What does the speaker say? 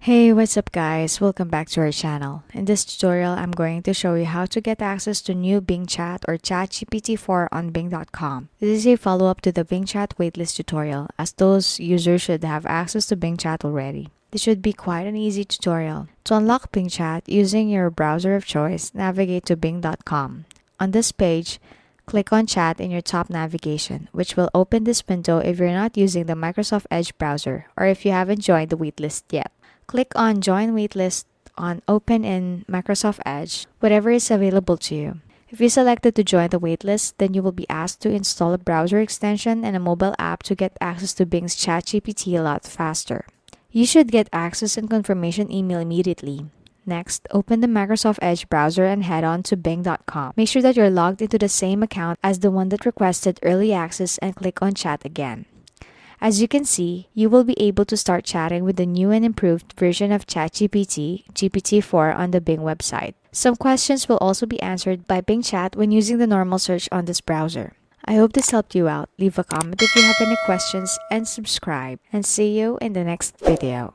Hey, what's up guys? Welcome back to our channel. In this tutorial, I'm going to show you how to get access to new Bing Chat or ChatGPT 4 on Bing.com. This is a follow-up to the Bing Chat waitlist tutorial, as those users should have access to Bing Chat already. This should be quite an easy tutorial. To unlock Bing Chat, using your browser of choice, navigate to Bing.com. On this page, click on Chat in your top navigation, which will open this window if you're not using the Microsoft Edge browser or if you haven't joined the waitlist yet. Click on Join Waitlist on Open in Microsoft Edge, whatever is available to you. If you selected to join the waitlist, then you will be asked to install a browser extension and a mobile app to get access to Bing's ChatGPT a lot faster. You should get access and confirmation email immediately. Next, open the Microsoft Edge browser and head on to Bing.com. Make sure that you're logged into the same account as the one that requested early access and click on Chat again. As you can see, you will be able to start chatting with the new and improved version of ChatGPT, GPT-4 on the Bing website. Some questions will also be answered by Bing Chat when using the normal search on this browser. I hope this helped you out. Leave a comment if you have any questions and subscribe. And see you in the next video.